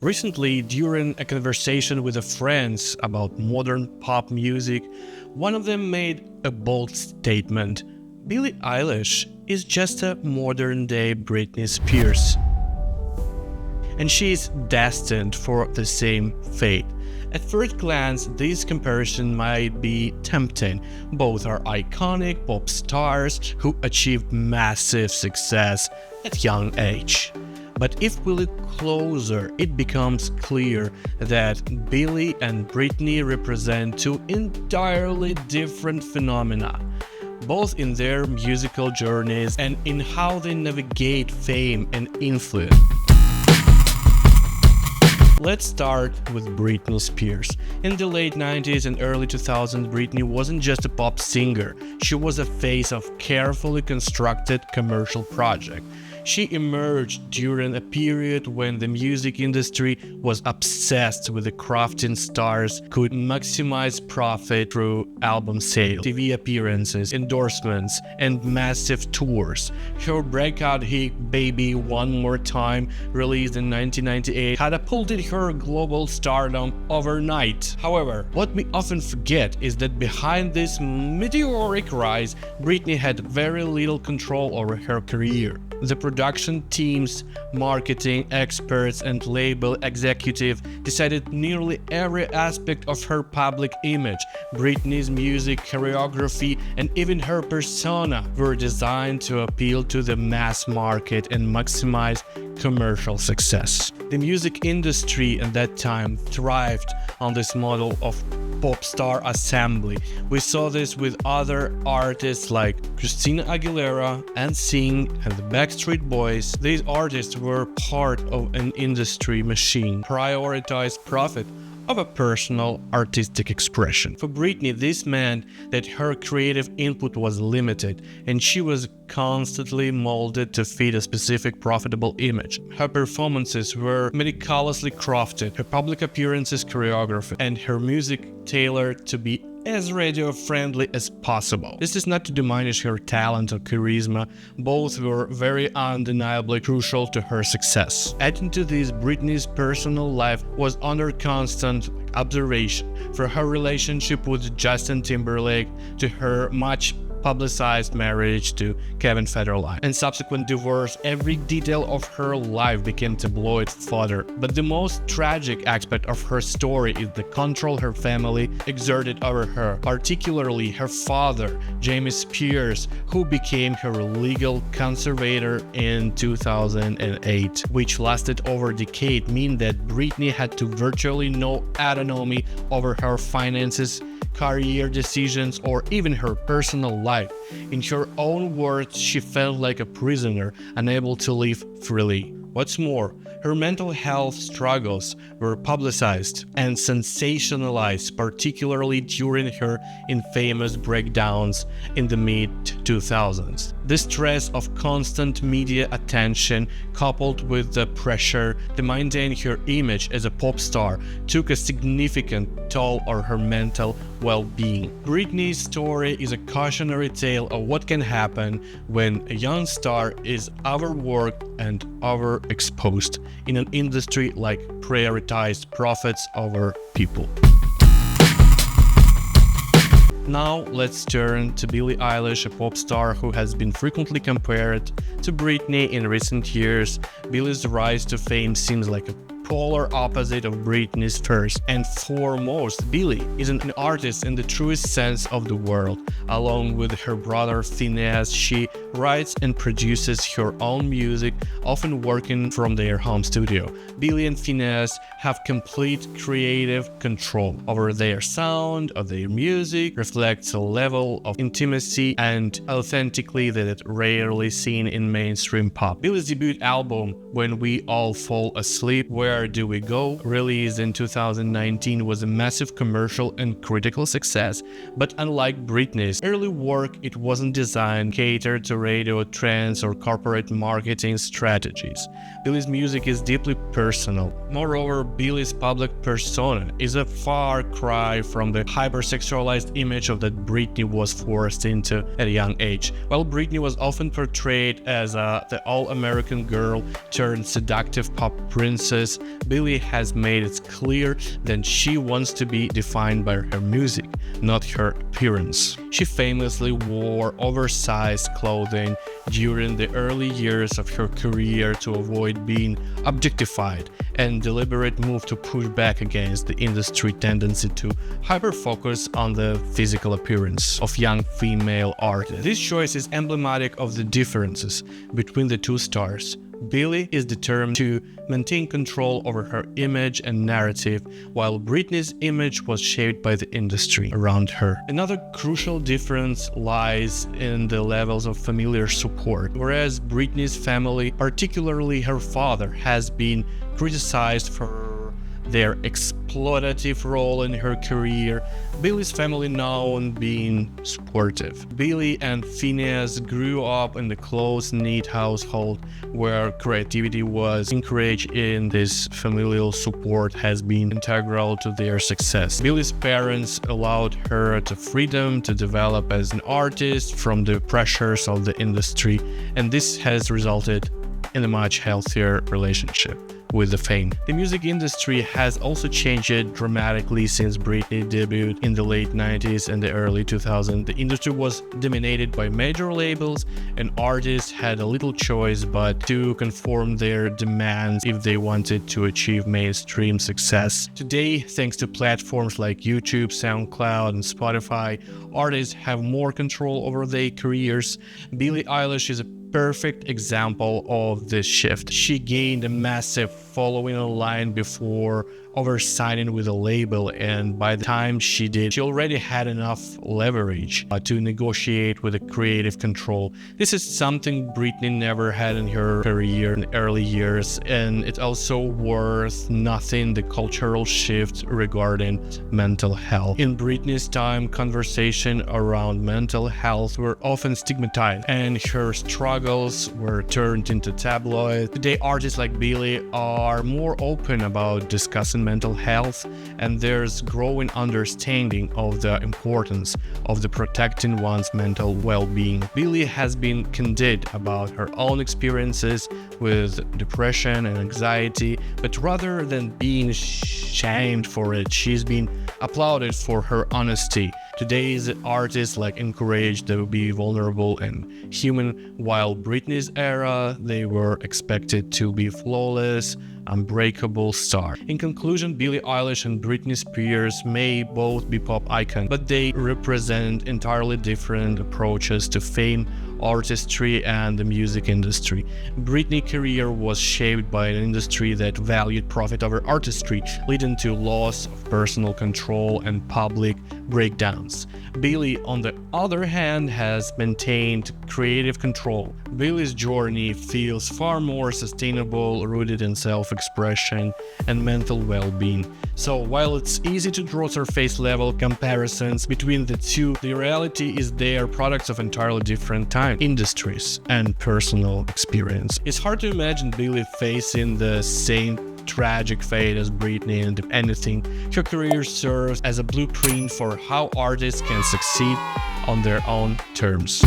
Recently, during a conversation with a friends about modern pop music, one of them made a bold statement. Billie Eilish is just a modern-day Britney Spears. And she is destined for the same fate. At first glance, this comparison might be tempting. Both are iconic pop stars who achieved massive success at young age. But if we look closer, it becomes clear that Billie and Britney represent two entirely different phenomena, both in their musical journeys and in how they navigate fame and influence. Let's start with Britney Spears. In the late 90s and early 2000s, Britney wasn't just a pop singer, she was a face of carefully constructed commercial project. She emerged during a period when the music industry was obsessed with the crafting stars could maximize profit through album sales, TV appearances, endorsements, and massive tours. Her breakout hit "Baby One More Time," released in 1998, catapulted her global stardom overnight. However, what we often forget is that behind this meteoric rise, Britney had very little control over her career. The production teams, marketing experts, and label executive decided nearly every aspect of her public image. Britney's music, choreography, and even her persona were designed to appeal to the mass market and maximize commercial success. The music industry at that time thrived on this model of pop star assembly. We saw this with other artists like Christina Aguilera, NSYNC, and the Backstreet Boys. These artists were part of an industry machine, prioritized profit over personal artistic expression. For Britney, this meant that her creative input was limited, and she was constantly molded to fit a specific profitable image. Her performances were meticulously crafted, her public appearances choreographed, and her music tailored to be as radio-friendly as possible. This is not to diminish her talent or charisma, both were very undeniably crucial to her success. Adding to this, Britney's personal life was under constant observation, from her relationship with Justin Timberlake to her much publicized marriage to Kevin Federline and subsequent divorce. Every detail of her life became tabloid fodder. But the most tragic aspect of her story is the control her family exerted over her, particularly her father, Jamie Spears, who became her legal conservator in 2008, which lasted over a decade, meaning that Britney had to virtually no autonomy over her finances, career decisions, or even her personal life. In her own words, she felt like a prisoner, unable to live freely. What's more, her mental health struggles were publicized and sensationalized, particularly during her infamous breakdowns in the mid-2000s. The stress of constant media attention, coupled with the pressure to maintain her image as a pop star, took a significant toll on her mental well-being. Britney's story is a cautionary tale of what can happen when a young star is overworked and overexposed in an industry like prioritized profits over people. Now let's turn to Billie Eilish, a pop star who has been frequently compared to Britney in recent years. Billie's rise to fame seems like a polar opposite of Britney's first and foremost. Billie is an artist in the truest sense of the word. Along with her brother Phineas, she writes and produces her own music, often working from their home studio. Billie and Phineas have complete creative control over their sound, of their music, reflects a level of intimacy and authenticity that is rarely seen in mainstream pop. Billie's debut album, When We All Fall Asleep, Where Do We Go, released in 2019, was a massive commercial and critical success, but unlike Britney's early work, it wasn't designed to cater to radio trends or corporate marketing strategies. Billie's music is deeply personal. Moreover, Billie's public persona is a far cry from the hypersexualized image of that Britney was forced into at a young age. While Britney was often portrayed as the all-American girl turned seductive pop princess, Billie has made it clear that she wants to be defined by her music, not her appearance. She famously wore oversized clothing during the early years of her career to avoid being objectified, and deliberate move to push back against the industry tendency to hyper-focus on the physical appearance of young female artists. This choice is emblematic of the differences between the two stars. Billie is determined to maintain control over her image and narrative, while Britney's image was shaped by the industry around her. Another crucial difference lies in the levels of familiar support. Whereas Britney's family, particularly her father, has been criticized for their exploitative role in her career, Billie's family known being supportive. Billie and Phineas grew up in the close-knit household where creativity was encouraged, and this familial support has been integral to their success. Billie's parents allowed her the freedom to develop as an artist from the pressures of the industry, and this has resulted in a much healthier relationship with the fame. The music industry has also changed dramatically since Britney debuted in the late 90s and the early 2000s. The industry was dominated by major labels, and artists had a little choice but to conform their demands if they wanted to achieve mainstream success. Today, thanks to platforms like YouTube, SoundCloud, and Spotify, artists have more control over their careers. Billie Eilish is a perfect example of this shift. She gained a massive following online before signing with a label, and by the time she did, she already had enough leverage to negotiate with the creative control. This is something Britney never had in her career in the early years, and it's also worth noting the cultural shift regarding mental health. In Britney's time, conversation around mental health were often stigmatized, and her struggles were turned into tabloids. Today, artists like Billie are more open about discussing mental health, and there's growing understanding of the importance of the protecting one's mental well-being. Billie has been candid about her own experiences with depression and anxiety, but rather than being shamed for it, she's been applauded for her honesty. Today's artists encouraged to be vulnerable and human, while Britney's era, they were expected to be flawless, unbreakable star. In conclusion, Billie Eilish and Britney Spears may both be pop icons, but they represent entirely different approaches to fame, artistry, and the music industry. Britney's career was shaped by an industry that valued profit over artistry, leading to loss of personal control and public breakdowns. Billie, on the other hand, has maintained creative control. Billie's journey feels far more sustainable, rooted in self-expression and mental well-being. So while it's easy to draw surface-level comparisons between the two, the reality is they are products of entirely different time, industries, and personal experience. It's hard to imagine Billie facing the same tragic fate as Britney, and if anything, her career serves as a blueprint for how artists can succeed on their own terms.